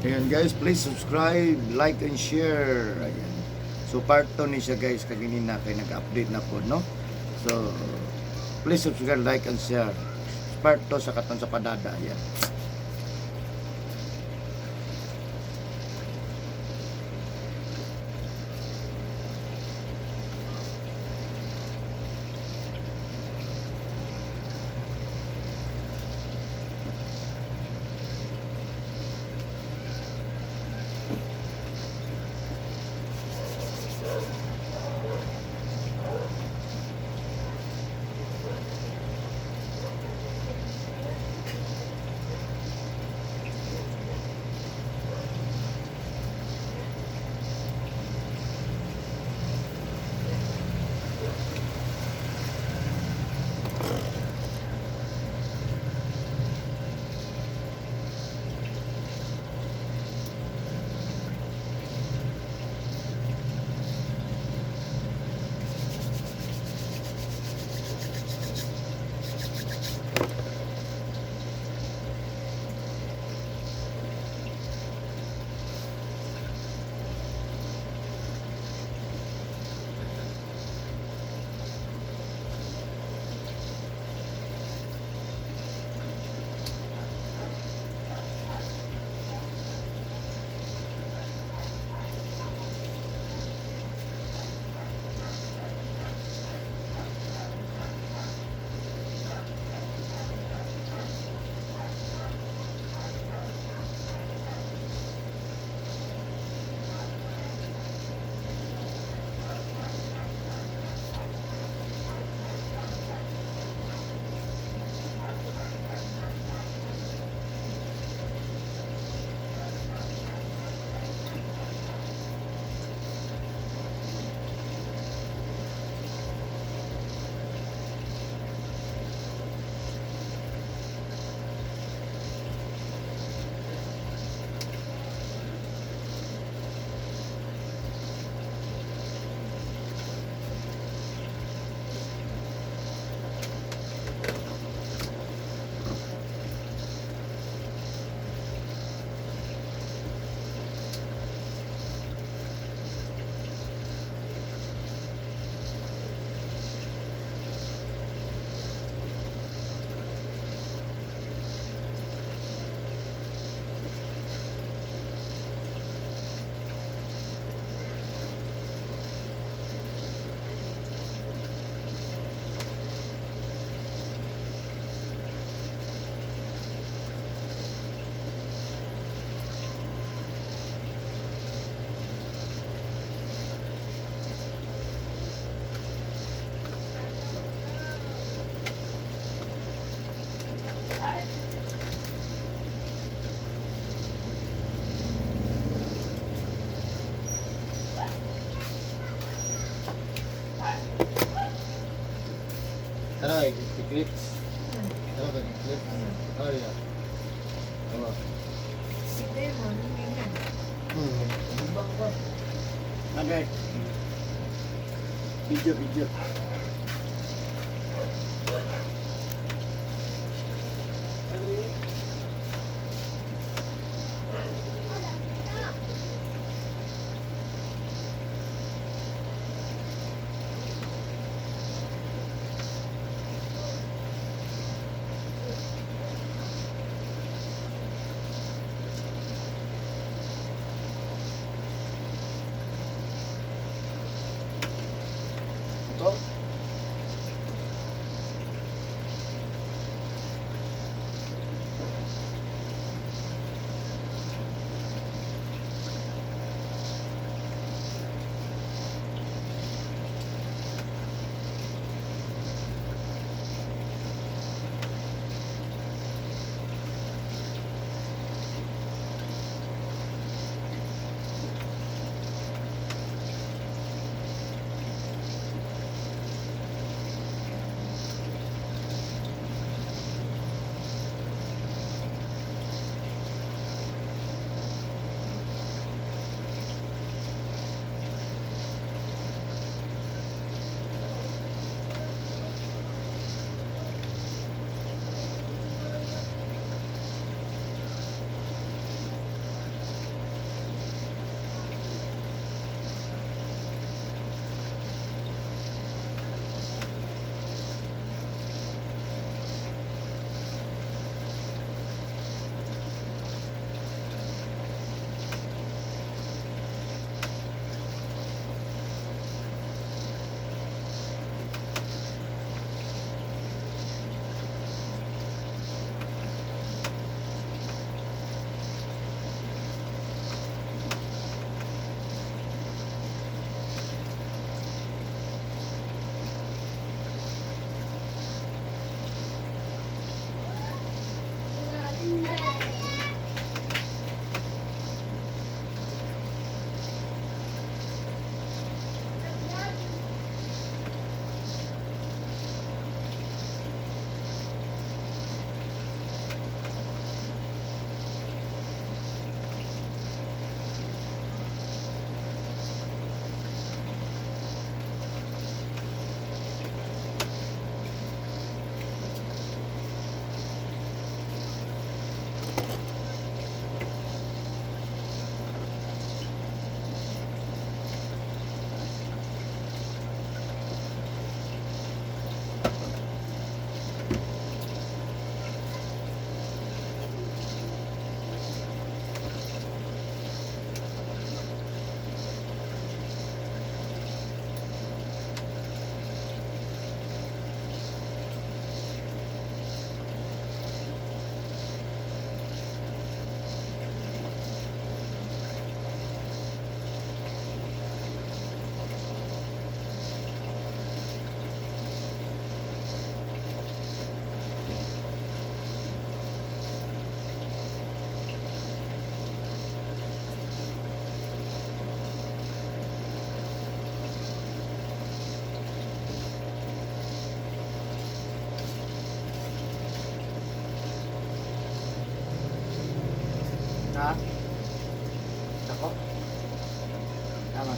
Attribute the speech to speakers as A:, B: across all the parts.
A: Ayan guys, please subscribe, like and share. Ayan. So part 2 ni siya guys, kaginina kay nag-update na po, no? So please subscribe, like and share. Part 2 sa katon sa padada. Ayan.
B: Taray, i-clips. Taray, i-clips. Taray, Taray.
C: Hindi mo, hindi nga.
B: Ibang ba?
A: Okay. Video.
B: Ito?
A: Ha? Ako? Tama.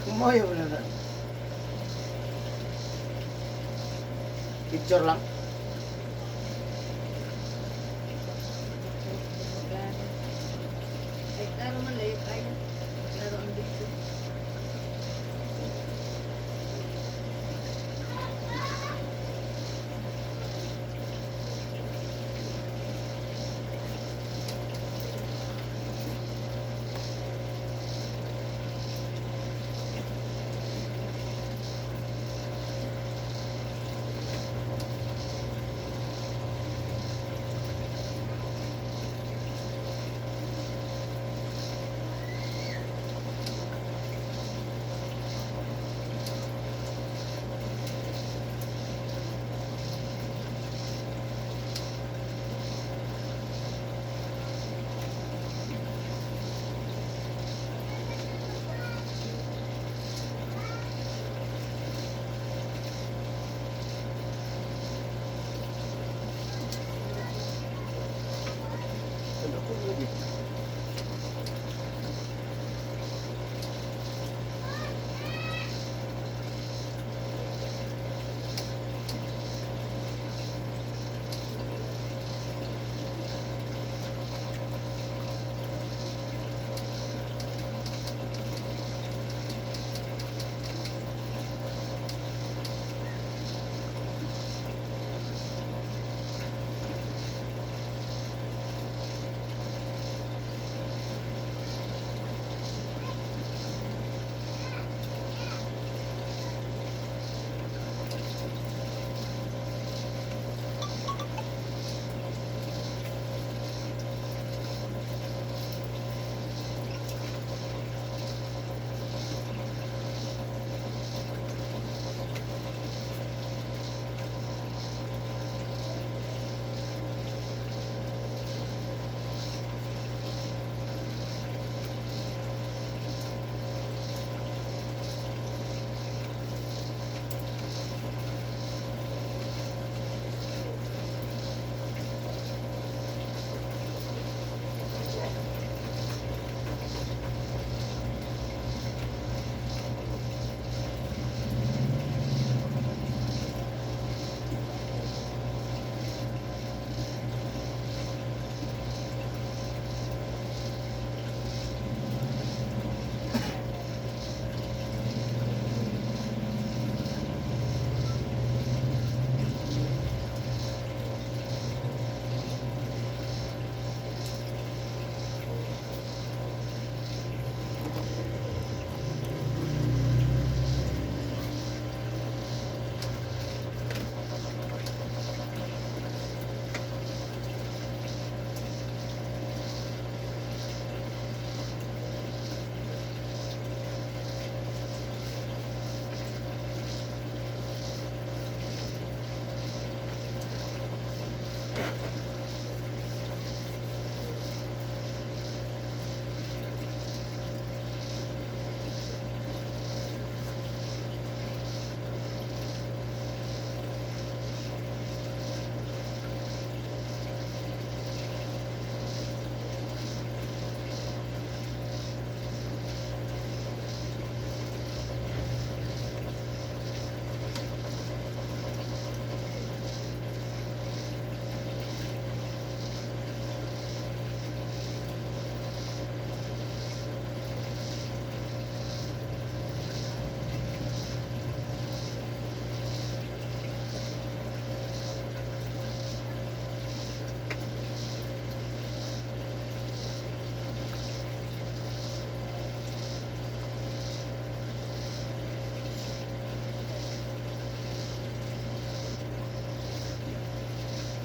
A: Kumayo na na. Picture lang.
C: Ay, klaro man layo tayo. Klaro ang dito.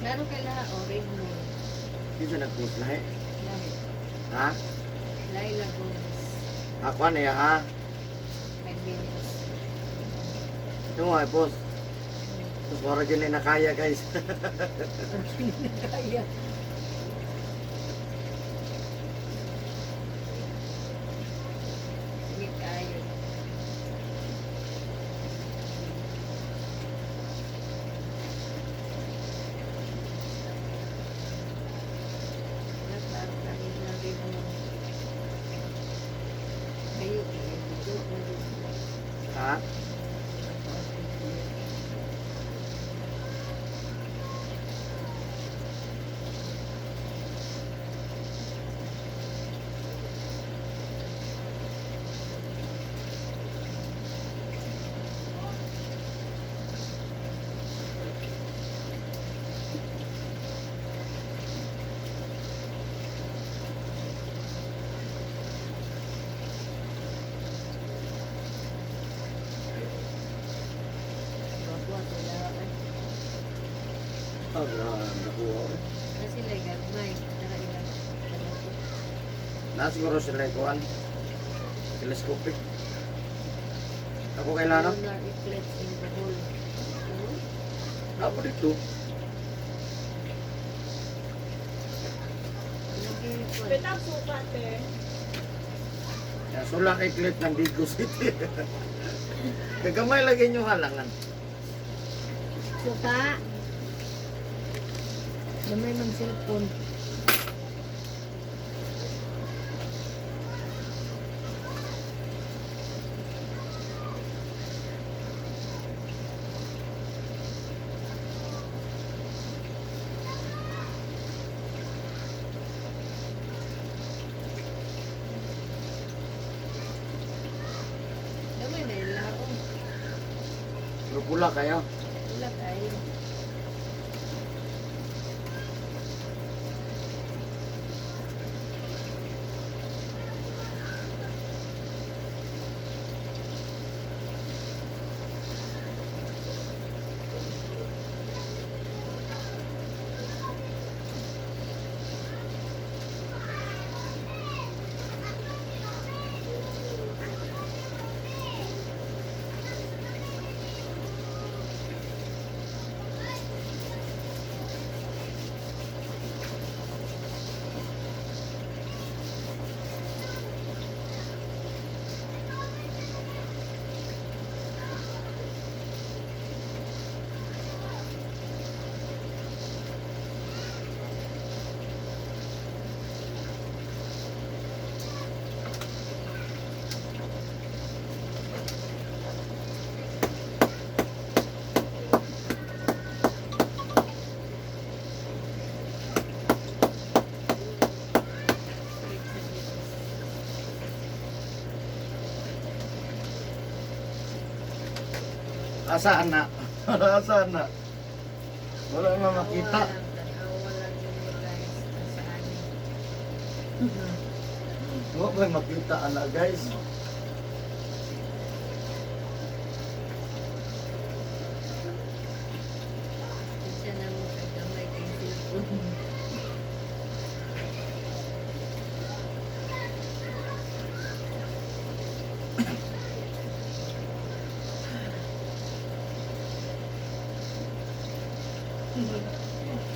C: Klaro kay lahat, o, red moon.
A: Dito nag-post lahi.
C: Lahi.
A: Ha?
C: Laila Gomez.
A: Ako na ya ha?
C: 5 minutes.
A: Yung mga post. Tapos para dyan ay nakaya guys.
C: Kaya. Sige kayo.
A: nakuha ko.
C: Na sila gagmay. Nakailang.
A: Na siguro sila ikuhan. Telescopic. Ako kailangan.
C: Lunar eclipse in the hole. Ano?
A: Ako dito.
C: Nag-i-report.
D: Betang sukat eh.
A: Solar eclipse ng Digo City. Kagamay lagi nyo halangan.
C: Suka. Damay mang cellphone. Damay na yung laong.
A: Pero pula kayo.
C: Wala tayo.
A: Asaan na? Asaan na? Wala nga makita.
C: Wala yung guys. Saan?
A: Wala nga makita anak guys.
C: Siya na mo kagamay kay cellphone.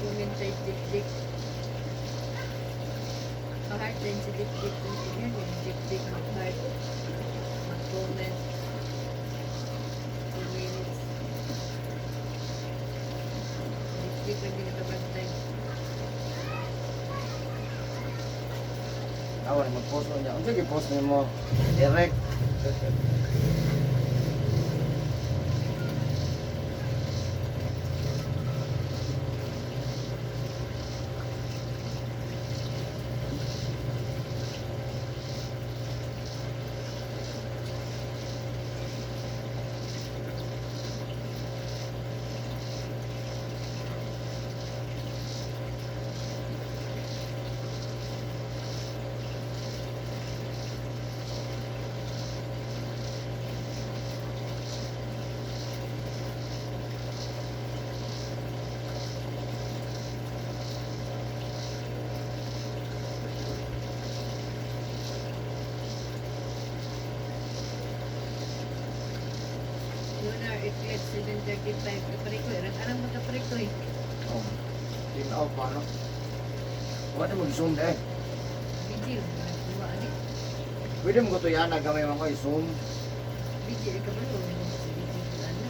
C: Kumentay dik-dik. Heart din si dik-dik. Yan yung dik-dik mag-heart. Mag-comment. 2 minutes. Dik-dik lagi nakabantay.
A: Awan mag-post mo niya. Ang sige post mo direct.
C: Lunar eclipse 7:35. Kapariko. Arang makapariko eh.
A: Oh. Tinaw pa no. Wala mo zoom deh.
C: Vigil. Nagkuha ni.
A: Pwede mo ko to yan gamay mo ko i-zoom.
C: Vigil ka ba? Vigil ano?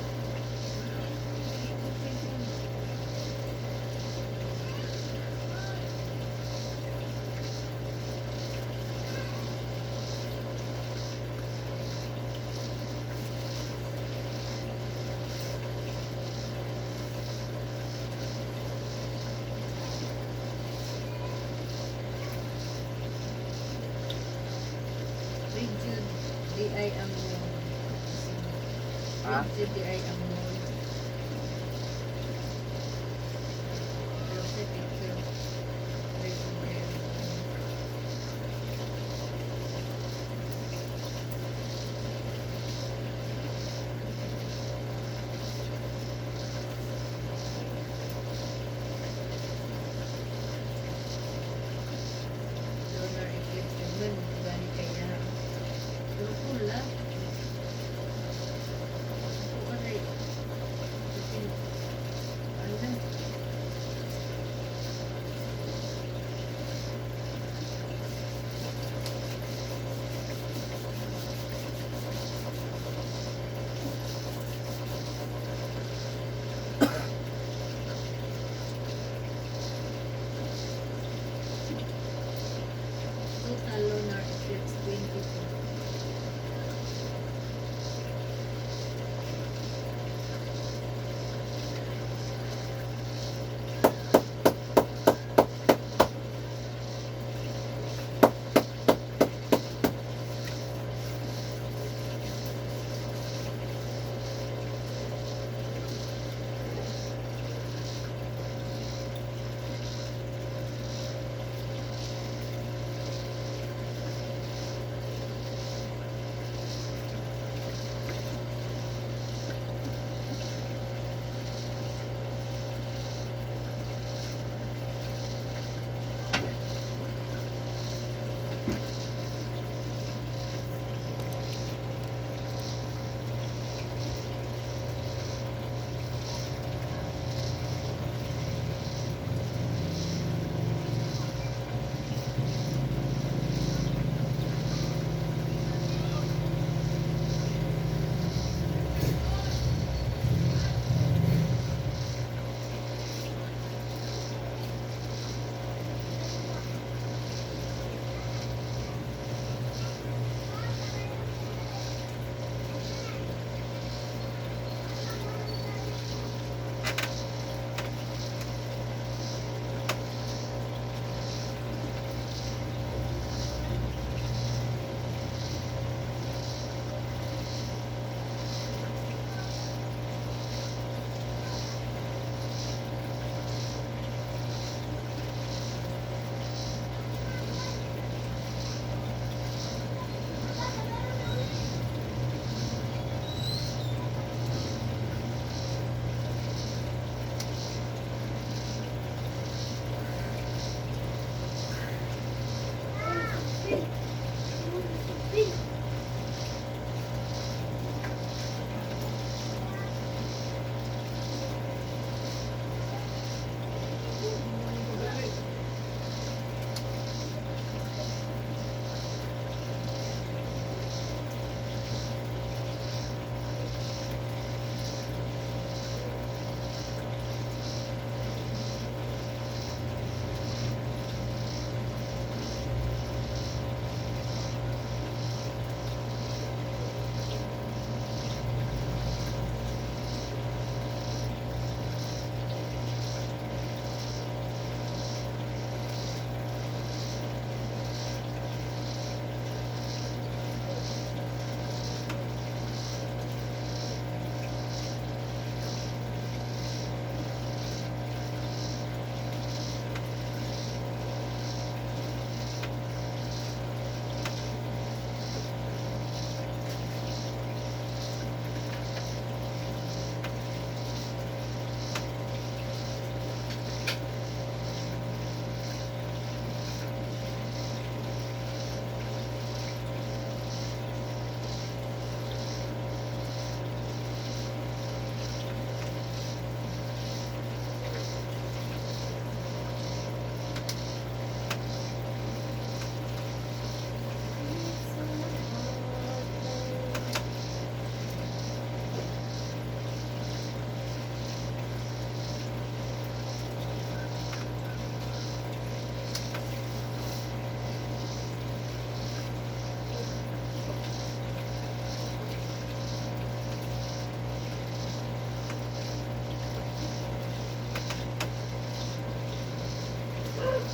C: Rigid DI ang
A: Ha?
C: Rigid DI ang Rosette picture. Rigid DI.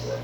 C: No.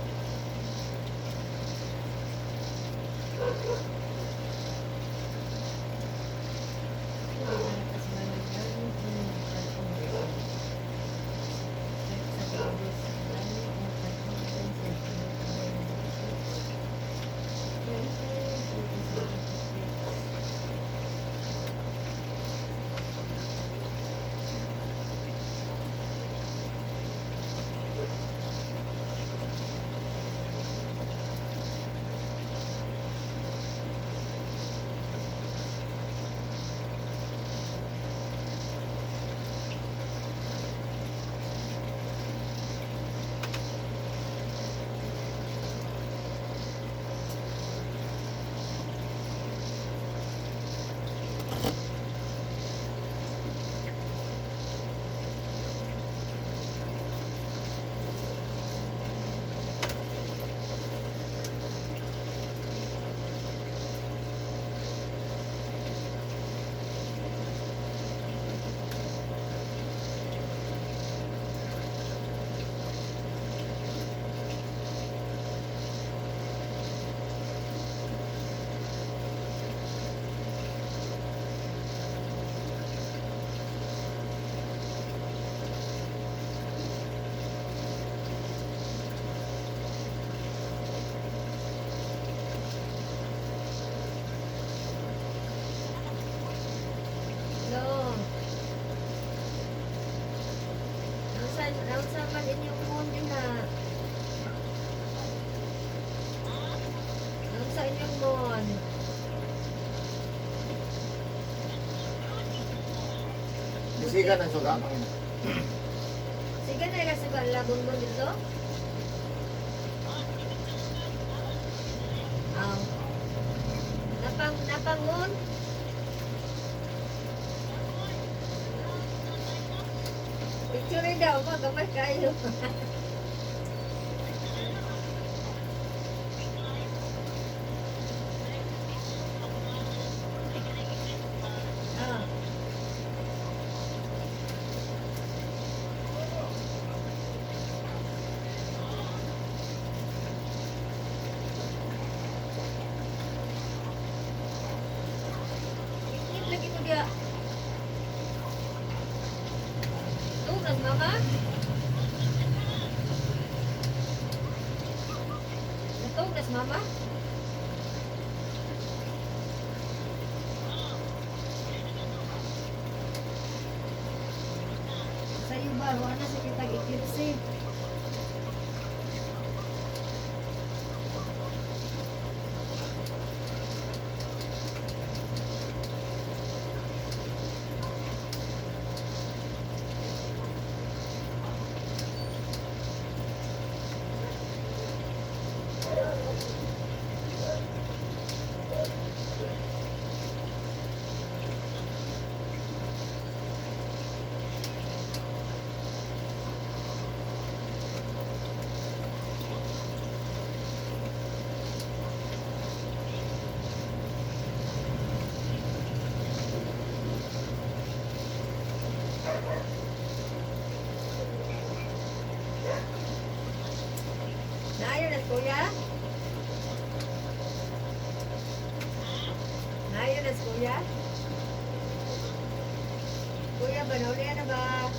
C: Nausa man inyong phone din ha. Nausa inyong phone.
B: Bisigan ang suga.
C: Sige na ila sa labong mo dito. Aw. Napangon. Picture daw mo, gamay kayo. Ah. Ikip lagi mo dia. Tunas mama. Tunas mama. Sa'yo ba, wala sa kitang ikirsi. Naayo na kuya? Naayo na kuya? Kuya, banawli na ba?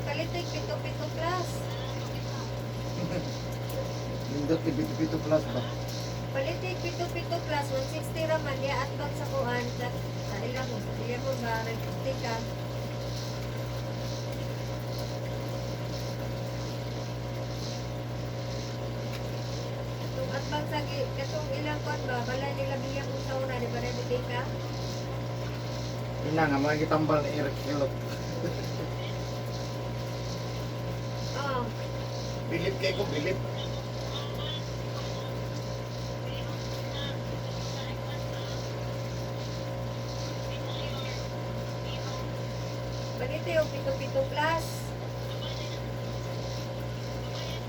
C: Kalitog, pito plus.
A: Nindot ni Pito Plus ba?
C: Palitig pito plus, 160 raman, ya at bang sa kuhan. Sa ilang mo ba, nagputi ka. Itong at bang sa katong ilang kuhan ba, balay nila biyang kung sa una, di ba nagputi ka?
A: Ina nga, mga kitambal ni Eric Hilot.
C: Oo.
A: Bilip kayo ko, bilip.
C: Balito yung pito plus.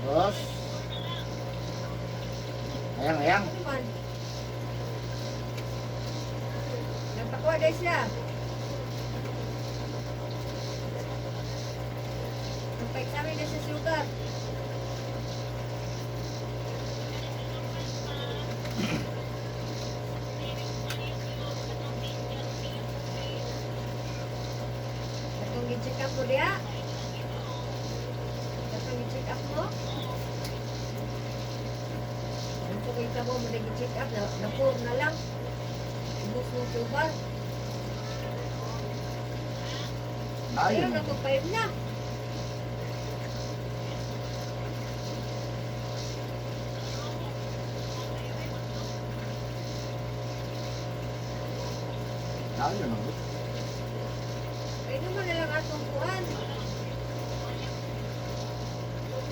A: Boss. Ayang.
C: Ano man? Nagpakuha dahil siya. magpa-examine na sa sugar. Atong i-check up mo diya. Atong i-check up mo. Ang kita mo, mag-check up na, na-4 na lang. Ibus mo sugar. Pero
A: Ayun.
C: nag-5 na.
A: Ayun.
C: Ay, naman na lang atong kuhan.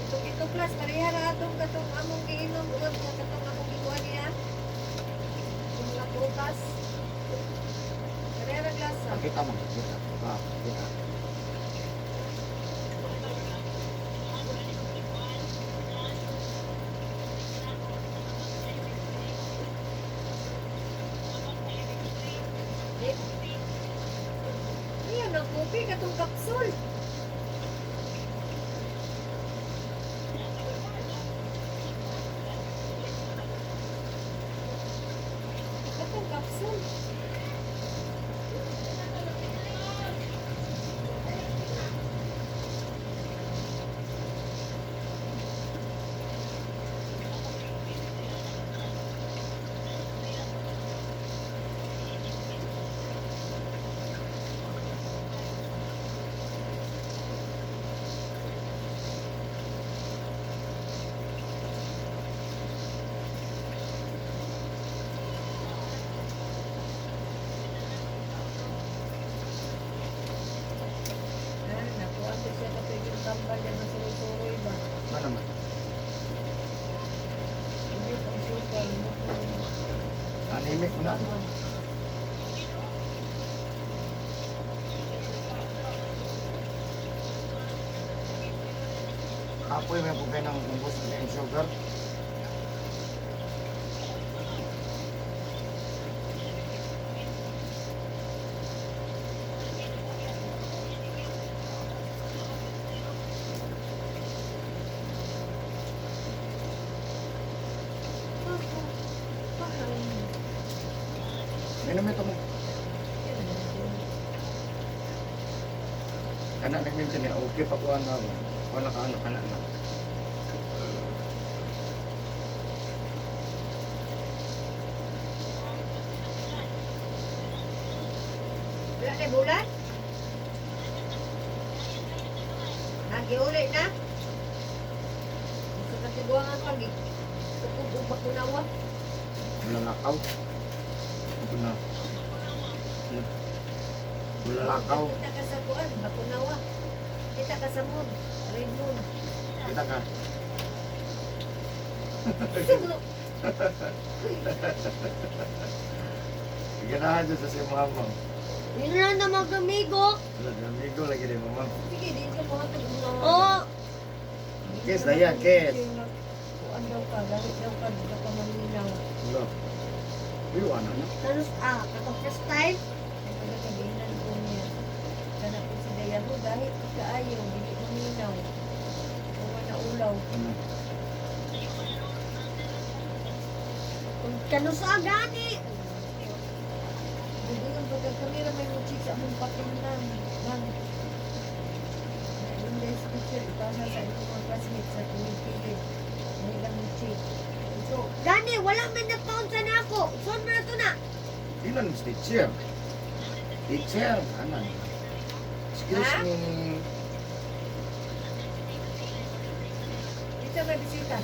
C: Ito plus, pareha na atong katong among giinom uwag na katong among gikuhan niya. Itong mga prutas. Pareha na glasa.
A: Kita mo. Kita. Ah, kita.
C: Ayan, ang kopi katong kapsul. Katong kapsul. Nakuha ko siya kapag yung tambal yan na suroy-suroy ba?
A: Ano naman?
C: Hindi pang sugar.
A: Anemic mo na. Apoy may pagkain ng kumbos ng sugar. Minum ito mo. Anak nag-mention niya, okay pa ko ano. Wala ka anak na.
C: Wala na bulan? Nagiuli na? Gusto ka tiguangan pag tukog o bakunawa?
A: Wala lakaw. Ito na. Wala lakaw.
C: Kita ka sa kuan, bakunawa. Kita ka sa moon, red moon.
A: Kita ka.
C: Siguro,
A: Ganahan dyan sa si mama.
D: Yun lang na mag-amigo.
A: Wala, amigo lagi din mama.
C: sige, di siya mga tag-unawa.
D: Oo.
A: Kiss na yan, kiss.
C: Kuan daw ka, galit daw ka, di ka maminaw.
A: Wala. Uy, ano na?
D: Tapos, katong first time.
C: Ay, pagkakaginan ko niya. Kana po si Dayago, dahil kaayo, hindi maminaw. Kuha na ulaw.
A: Ano?
D: Kung kanus agani.
C: Hindi yung pagkakamera may muchik sa among pakinan. Man. Yung day special, ipasa sa inyong mga classmates sa tuwid-tuwid. May ilang muchik. So,
D: Gani, wala man nagpaunsa na ako. Son mo na to na.
A: Ilan mas teacher? Teacher? Ano? Excuse
C: Ha?
A: me.
C: dito may bisita.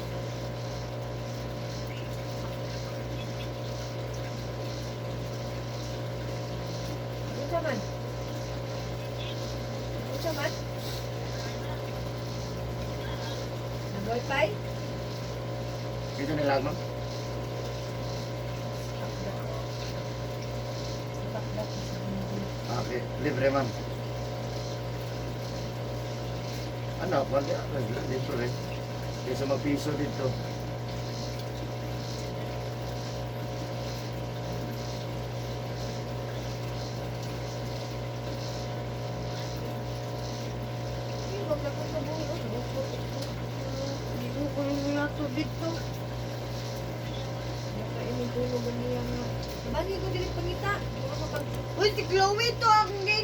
C: Dito man. Dito man. Nag-wifi?
A: Dito nilag mo? Okay, libre ma'am. Ano, pwede ako, libre. Kaysa mapiso dito.
C: Huwag na kong kabuhi. tubig to. Nakainin ko yung niya nga. Bagi ko dili pangita.
D: Uy, si Chloe to ang